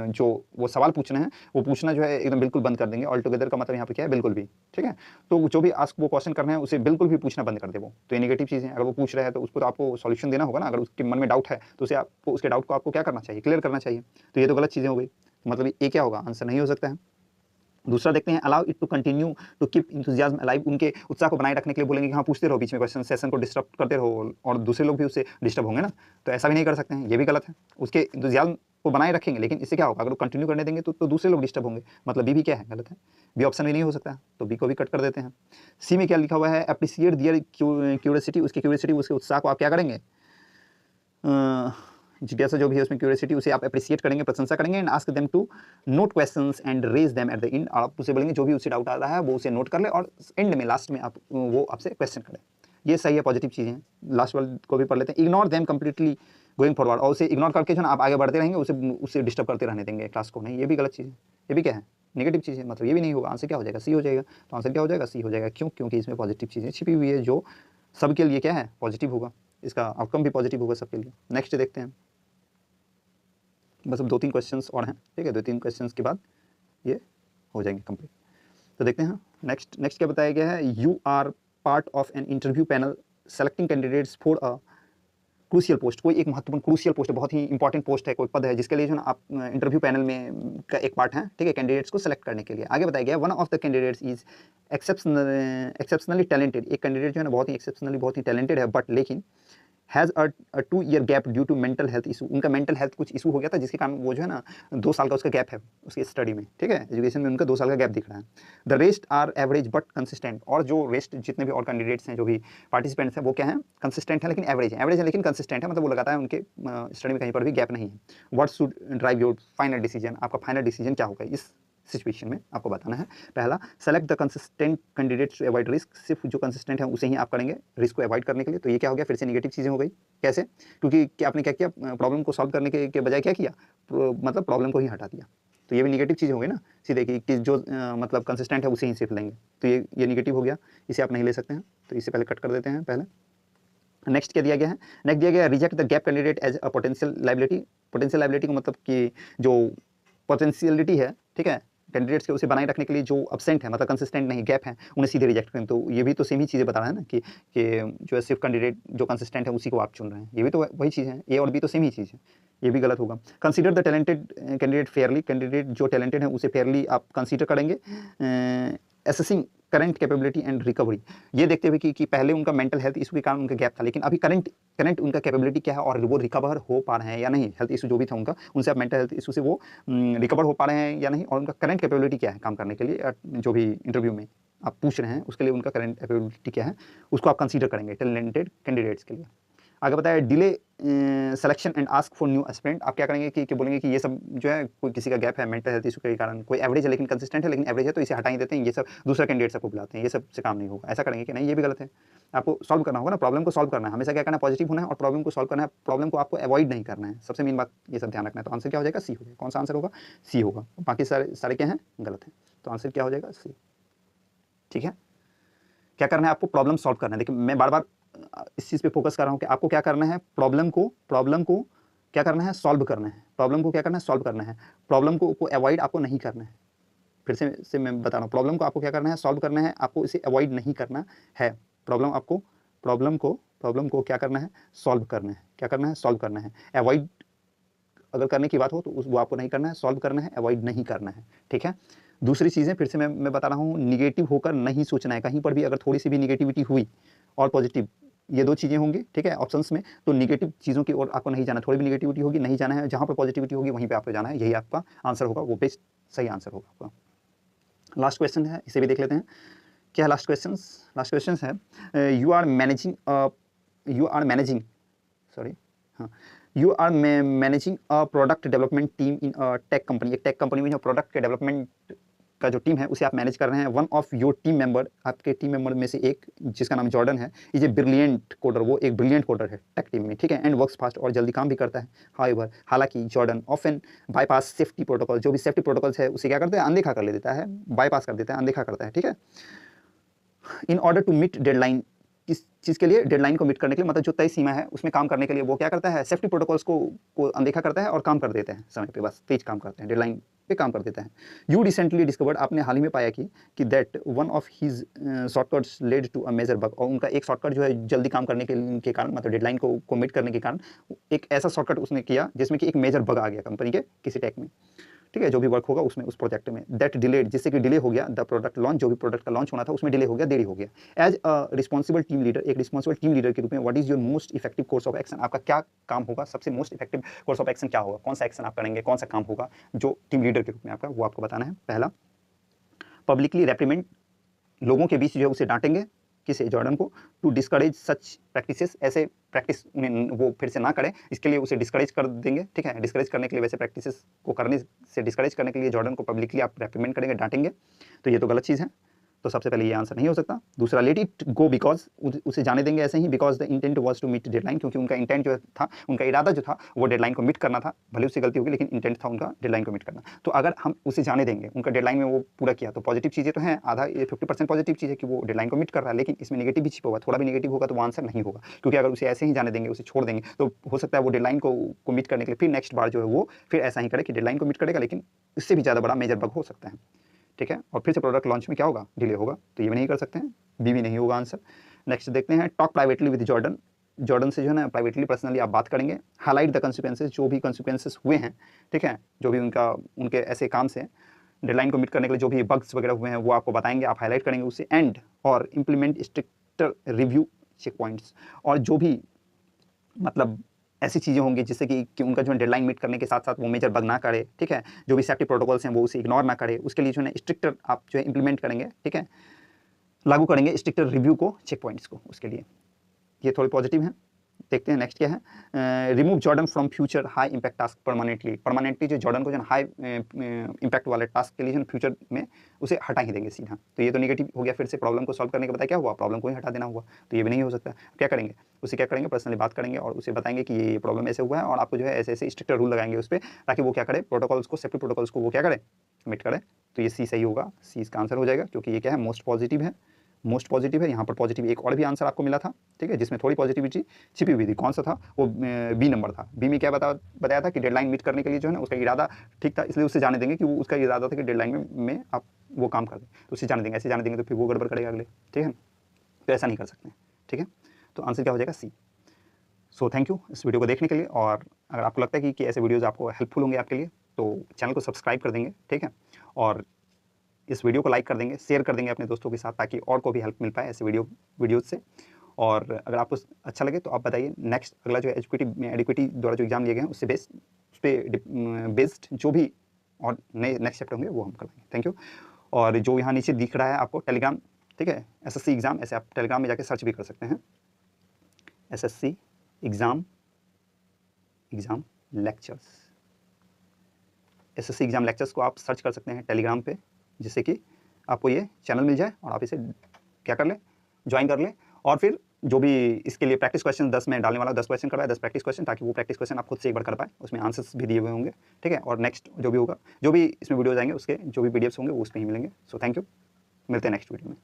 जो वो सवाल पूछ रहे हैं वो पूछना जो है एकदम बिल्कुल बंद कर देंगे। ऑल टुगेदर का मतलब यहाँ पे क्या है, बिल्कुल भी, ठीक है। तो जो भी आस्क वो क्वेश्चन कर रहे हैं उसे बिल्कुल भी पूछना बंद कर दे वो, तो ये नेगेटिव चीज़ है। अगर वो पूछ रहे हैं तो उसको तो आपको सॉल्यूशन देना होगा ना, अगर उसके मन में डाउट है तो उसे आपको उसके डाउट को आपको क्या करना चाहिए, क्लियर करना चाहिए। तो ये तो गलत चीज़ें हो गई, मतलब ये क्या होगा, आंसर नहीं हो सकता है। दूसरा देखते हैं, allow it to continue to keep enthusiasm alive, उनके उत्साह को बनाए रखने के लिए बोलेंगे कि हाँ पूछते रहो बीच में क्वेश्चन, सेशन को डिस्टर्ब करते रहो, और दूसरे लोग भी उससे डिस्टर्ब होंगे ना, तो ऐसा भी नहीं कर सकते हैं, ये भी गलत है। उसके इंथुजियाज्म को बनाए रखेंगे, लेकिन इससे क्या होगा, अगर वो कंटिन्यू करने देंगे तो दूसरे लोग डिस्टर्ब होंगे, मतलब बी भी क्या है, गलत है, बी ऑप्शन भी नहीं हो सकता, तो बी को भी कट कर देते हैं। सी में क्या लिखा हुआ है, अप्रिसिएट दियर क्यूरियोसिटी, उसकी क्यूरियोसिटी, उसके उत्साह को आप क्या करेंगे, जिज्ञासा जो भी है उसमें क्यूरियोसिटी, उसे आप अप्रिशिएट करेंगे, प्रशंसा करेंगे। And ask them to note questions and raise them at the end, आप उसे बोलेंगे जो भी उसे डाउट आ रहा है वो उसे नोट कर ले और एंड में लास्ट में आप वो आपसे क्वेश्चन करें। ये सही है, पॉजिटिव चीज़ें हैं। लास्ट वाले को भी पढ़ लेते हैं। Ignore them completely going forward, और उसे इग्नोर करके जो ना आप आगे बढ़ते रहेंगे, उसे डिस्टर्ब करते रहने देंगे क्लास को, नहीं, ये भी गलत चीज़ है, ये भी क्या है, नेगेटिव चीज़ है, मतलब ये भी नहीं होगा। आंसर क्या हो जाएगा, सी हो जाएगा। तो आंसर क्या हो जाएगा, सी हो जाएगा। क्यों, क्योंकि इसमें पॉजिटिव चीज़ें छिपी हुई है जो सबके लिए क्या है, पॉजिटिव होगा, इसका आउटकम भी पॉजिटिव होगा सबके लिए। नेक्स्ट देखते हैं, बस अब 2-3 क्वेश्चंस और हैं, ठीक है, 2-3 क्वेश्चंस के बाद ये हो जाएंगे कंप्लीट। तो देखते हैं नेक्स्ट क्या बताया गया है। You are part of an interview panel selecting candidates for a crucial post, कोई एक महत्वपूर्ण क्रूशियल पोस्ट है, बहुत ही इंपॉर्टेंट पोस्ट है, कोई पद है जिसके लिए जो ना आप इंटरव्यू पैनल में का एक पार्ट है, ठीक है, कैंडिडेट्स को सेलेक्ट करने के लिए। आगे बताया गया one of the candidates is exceptionally talented, एक कैंडिडेट जो है ना बहुत ही एक्सेप्शनली, बहुत ही टैलेंटेड है, बट लेकिन has a 2 year gap due to mental health issue, उनका मेंटल हेल्थ कुछ इशू हो गया था जिसके कारण वो जो है ना 2 साल का उसका गैप है उसकी स्टडी में, ठीक है, एजुकेशन में उनका 2 साल का गैप दिख रहा है। The rest are average but consistent, और जो रेस्ट जितने भी और कैंडिडेट्स हैं, जो भी पार्टिसिपेंट्स हैं, वो क्या है, कंसिस्टेंट है लेकिन एवरेज है लेकिन कंसिस्टेंट है, मतलब वो लगातार उनके स्टडी में कहीं पर भी गैप नहीं है। What should drive your final decision, आपका फाइनल डिसीजन क्या होगा इस सिचुएशन में, आपको बताना है। पहला, select the consistent candidates to avoid risk, सिर्फ जो कंसिस्टेंट है उसे ही आप करेंगे रिस्क को अवॉइड करने के लिए। तो ये क्या हो गया, फिर से नेगेटिव चीज़ें हो गई। कैसे, क्योंकि क्या आपने क्या किया, प्रॉब्लम को सॉल्व करने के बजाय क्या किया, मतलब प्रॉब्लम को ही हटा दिया। तो ये भी नेगेटिव चीज़ होगी ना सीधे कि जो मतलब कंसिस्टेंट है उसे ही सिर्फ लेंगे, तो ये नेगेटिव हो गया, इसे आप नहीं ले सकते हैं, तो इसे पहले कट कर देते हैं पहले। नेक्स्ट क्या दिया गया है, नेक्स्ट दिया गया reject the gap candidate as a potential liability. Potential liability को मतलब कि जो पोटेंशियलिटी है, ठीक है, कैंडिडेट्स के उसे बनाए रखने के लिए जो अब्सेंट है, मतलब कंसिस्टेंट नहीं, गैप है, उन्हें सीधे रिजेक्ट करें। तो ये भी तो सेम ही चीज़ें बता रहा है ना कि जो है सिर्फ कैंडिडेट जो कंसिस्टेंट है उसी को आप चुन रहे हैं, ये भी तो वही चीज़ है, ए और बी तो सेम ही चीज़ है, ये भी गलत होगा। Consider the talented candidate Fairlie, candidate जो टैलेंटेड है उसे फेयरली आप कंसीडर करेंगे, assessing current capability and recovery, ये देखते हुए कि पहले उनका मेंटल हेल्थ इशू के कारण उनका गैप था, लेकिन अभी करंट उनका कैपेबिलिटी क्या है और वो रिकवर हो पा रहे हैं या नहीं, हेल्थ इशू जो भी था उनका, उनसे अब मेंटल हेल्थ इशू से वो रिकवर हो पा रहे हैं या नहीं, और उनका करंट कैपेबिलिटी क्या है काम करने के लिए, जो भी इंटरव्यू में आप पूछ रहे हैं उसके लिए उनका करंट कैपेबिलिटी क्या है, उसको आप कंसीडर करेंगे टैलेंटेड कैंडिडेट्स के लिए। आगे बताया delay selection and ask for new aspirant, आप क्या करेंगे कि बोलेंगे कि ये सब जो है कोई किसी का गैप है मेंटल हेल्थ इशू के कारण, कोई एवरेज है लेकिन कंसिस्टेंट है लेकिन एवरेज है तो इसे हटा ही देते हैं, ये सब दूसरा कैंडिडेट सबको बुलाते हैं, ये सब से काम नहीं होगा, ऐसा करेंगे कि नहीं, ये भी गलत है। आपको सॉल्व करना होगा ना, प्रॉब्लम को सॉल्व करना है, हमेशा क्या करना है, पॉजिटिव होना है और प्रॉब्लम को सॉल्व करना है, प्रॉब्लम को आपको अवॉइड नहीं करना है, सबसे मेन बात ये सब ध्यान रखना है। तो आंसर क्या हो जाएगा, सी हो जाएगा। कौन सा आंसर होगा, सी होगा, बाकी सारे क्या हैं, गलत है, तो आंसर क्या हो जाएगा, सी। ठीक है, क्या करना है आपको, प्रॉब्लम सॉल्व करना है। देखिए मैं बार बार इस चीज़ पे फोकस कर रहा हूँ कि आपको क्या करना है, प्रॉब्लम को क्या करना है, सॉल्व करना है, प्रॉब्लम को क्या करना है, सॉल्व करना है, प्रॉब्लम को अवॉइड आपको नहीं करना है। फिर से मैं बता रहा हूँ, प्रॉब्लम को आपको क्या करना है, सॉल्व करना है, आपको इसे अवॉइड नहीं करना है। प्रॉब्लम को क्या करना है, सॉल्व करना है, क्या करना है, सॉल्व करना है। अवॉइड अगर करने की बात हो तो वो आपको नहीं करना है, सॉल्व करना है, अवॉइड नहीं करना है। ठीक है, दूसरी चीज़ें फिर से मैं बता रहा हूँ, निगेटिव होकर नहीं सोचना है, कहीं पर भी अगर थोड़ी सी भी निगेटिविटी हुई और पॉजिटिव, ये दो चीज़ें होंगी, ठीक है, ऑप्शंस में, तो निगेटिव चीज़ों की ओर आपको नहीं जाना, थोड़ी भी निगेटिविटी होगी नहीं जाना है, जहाँ पर पॉजिटिविटी होगी वहीं पे आपको जाना है, यही आपका आंसर होगा, वो बेस्ट सही आंसर होगा आपका। लास्ट क्वेश्चन है, इसे भी देख लेते हैं, क्या है लास्ट क्वेश्चन है, you are managing a product development team in a tech company, एक टेक कंपनी में जो प्रोडक्ट के डेवलपमेंट का जो टीम है उसे आप मैनेज कर रहे हैं। One of your team member, आपके टीम मेंबर में से एक जिसका नाम जॉर्डन है, इज ए ब्रिलियंट कोडर, वो एक ब्रिलियंट कोडर है टेक टीम में, ठीक है, एंड वर्क्स फास्ट, और जल्दी काम भी करता है। हाउएवर, हालांकि Jordan often bypass safety protocol, जो भी सेफ्टी प्रोटोकॉल्स है उसे क्या करता है, अनदेखा कर देता है, बाईपास कर देता है, अनदेखा करता है, ठीक है, in order to meet deadline, किस चीज़ के लिए, डेडलाइन को मीट करने के लिए, मतलब जो तय सीमा है उसमें काम करने के लिए वो क्या करता है, सेफ्टी प्रोटोकॉल्स को अनदेखा करता है और काम कर देते हैं समय पे, बस तेज काम करते हैं, डेडलाइन पे काम कर देता है। यू रिसेंटली डिस्कवर्ड, आपने हाल ही में पाया कि that one of his shortcuts led to a major bug, और उनका एक शॉर्टकट जो है जल्दी काम करने के कारण, मतलब डेडलाइन को मीट करने के कारण, एक ऐसा शॉर्टकट उसने किया जिसमें कि एक मेजर बग आ गया कंपनी के किसी टेक में, ठीक है, जो भी वर्क होगा उसमें, उस प्रोजेक्ट में, दैट डिलेड, जिससे कि डिले हो गया द प्रोडक्ट लॉन्च, जो भी प्रोडक्ट का लॉन्च होना था उसमें डिले हो गया, देरी हो गया। As a responsible team leader, एक रिस्पॉन्सिबल टीम लीडर के रूप में, what is your most effective course of action, आपका क्या काम होगा, सबसे most effective course of action क्या होगा, कौन सा एक्शन आप करेंगे, कौन सा काम होगा जो टीम लीडर के रूप में आपका, वो आपको बताना है। पहला, पब्लिकली रेप्रिमेंड, लोगों के बीच जो है उसे डांटेंगे, किसे, जॉर्डन को, टू डिस्करेज सच प्रैक्टिसेस, ऐसे प्रैक्टिस उन्हें वो फिर से ना करें, इसके लिए उसे डिस्करेज कर देंगे, ठीक है, डिस्करेज करने के लिए, वैसे प्रैक्टिसेस को करने से डिस्करेज करने के लिए जॉर्डन को पब्लिकली आप रेप्रिमेंड करेंगे, डांटेंगे, तो ये तो गलत चीज़ है, तो सबसे पहले ये आंसर नहीं हो सकता। दूसरा, लेट इट गो, बिकॉज, उसे जाने देंगे ऐसे ही, because the intent was to meet deadline, क्योंकि उनका इंटेंट जो था, उनका इरादा जो था वो डेडलाइन को मीट करना था, भले उससे गलती होगी लेकिन इंटेंट था उनका डेडलाइन को मीट करना। तो अगर हम उसे जाने देंगे, उनका डेडलाइन में वो पूरा किया, तो पॉजिटिव चीज़ें तो हैं, आधा, ये 50% पॉजिटिव चीज़ है कि वो डेडलाइन को मीट कर रहा है, लेकिन इसमें नेगेटिव भी छिपा हुआ, थोड़ा भी नेगेटिव होगा तो वो आंसर नहीं होगा, क्योंकि अगर उसे ऐसे ही जाने देंगे, उसे छोड़ देंगे, तो हो सकता है वो डेडलाइन को मीट करने के लिए फिर नेक्स्ट बार जो है वो फिर ऐसा ही करे कि डेडलाइन को मीट करेगा, लेकिन इससे भी ज़्यादा बड़ा मेजर बग हो सकता है, ठीक है, और फिर से प्रोडक्ट लॉन्च में क्या होगा, डिले होगा, तो ये भी नहीं कर सकते हैं, बी भी नहीं होगा आंसर। नेक्स्ट देखते हैं, talk privately with Jordan, Jordan से जो है ना प्राइवेटली, पर्सनली आप बात करेंगे। हाईलाइट द कंसिक्वेंसेस, जो भी कंसिक्वेंसेस हुए हैं, ठीक है, जो भी उनके ऐसे काम से डेडलाइन को मीट करने के लिए जो भी बग्स वगैरह हुए हैं वो आपको बताएंगे, आप हाईलाइट करेंगे उसे। एंड और implement stricter review checkpoints, और जो भी मतलब ऐसी चीज़ें होंगी जिससे कि उनका जो है डेडलाइन मीट करने के साथ साथ वो मेजर बग ना करे, ठीक है, जो भी सेफ्टी प्रोटोकॉल्स हैं वो उसे इग्नोर ना करे, उसके लिए जो है स्ट्रिक्टर आप जो है इंप्लीमेंट करेंगे, ठीक है, लागू करेंगे स्ट्रिक्टर रिव्यू को, चेक पॉइंट्स को, उसके लिए ये थोड़े पॉजिटिव हैं। देखते हैं नेक्स्ट क्या है, remove Jordan from future high impact task permanently जो जॉर्डन को जो हाई इम्पैक्ट वाले टास्क के लिए जो फ्यूचर में उसे हटा ही देंगे सीधा। तो ये तो नेगेटिव हो गया, फिर से प्रॉब्लम को सॉल्व करने के बाद क्या हुआ, प्रॉब्लम को ही हटा देना हुआ, तो ये भी नहीं हो सकता। क्या करेंगे, उसे क्या करेंगे, पर्सनली बात करेंगे और उसे बताएंगे कि ये प्रॉब्लम ऐसे हुआ है और आपको जो है ऐसे ऐसे स्ट्रिक्ट रूल लगाएंगे उस पर, ताकि वो क्या करे, प्रोटोकॉल्स को, सेफ्टी प्रोटोकॉल्स को वो क्या करे, मिट करे। तो ये सी सही होगा, सी इसका आंसर हो जाएगा, क्योंकि ये क्या है, मोस्ट पॉजिटिव है, मोस्ट पॉजिटिव है। यहाँ पर पॉजिटिव एक और भी आंसर आपको मिला था, ठीक है, जिसमें थोड़ी पॉजिटिविटी छिपी हुई थी। कौन सा था वो, बी नंबर था। बी में क्या बताया था कि डेडलाइन मीट करने के लिए जो है ना उसका इरादा ठीक था, इसलिए उससे जाने देंगे कि वो उसका इरादा था कि डेडलाइन में आप वो काम कर दें, तो उससे जाने देंगे। ऐसे जाने देंगे तो फिर वो गड़बड़ करेगा अगले, ठीक है, तो ऐसा नहीं कर सकते, ठीक है। तो आंसर क्या हो जाएगा, सी। सो थैंक यू इस वीडियो को देखने के लिए, और अगर आपको लगता है कि ऐसे वीडियोज़ आपको हेल्पफुल होंगे आपके लिए, तो चैनल को सब्सक्राइब कर देंगे, ठीक है, और इस वीडियो को लाइक कर देंगे, शेयर कर देंगे अपने दोस्तों के साथ, ताकि और को भी हेल्प मिल पाए ऐसे वीडियोज़ से। और अगर आपको अच्छा लगे तो आप बताइए नेक्स्ट अगला जो एडुकेटी द्वारा जो एग्जाम लिए गए हैं उससे उस पर बेस्ड जो भी और नए नेक्स्ट चैप्टर होंगे वो हम करवाएंगे। Thank you. और जो यहाँ नीचे दिख रहा है आपको टेलीग्राम, ठीक है, एसएससी एग्जाम, ऐसे आप टेलीग्राम में जाके सर्च भी कर सकते हैं, SSC exam lectures, SSC exam lectures को आप सर्च कर सकते हैं टेलीग्राम पे, जिससे कि आपको ये चैनल मिल जाए और आप इसे क्या कर लें, ज्वाइन कर लें। और फिर जो भी इसके लिए प्रैक्टिस क्वेश्चन 10 में डालने वाला, 10 क्वेश्चन करवाए, 10 प्रैक्टिस क्वेश्चन, ताकि वो प्रैक्टिस क्वेश्चन आप खुद से एक बार कर पाए, उसमें आंसर्स भी दिए हुए होंगे, ठीक है। और नेक्स्ट जो भी होगा, जो भी इसमें वीडियोज आएंगे उसके जो भी पीडीएफ्स होंगे वो उसमें ही मिलेंगे। सो थैंक यू, मिलते हैं नेक्स्ट वीडियो में।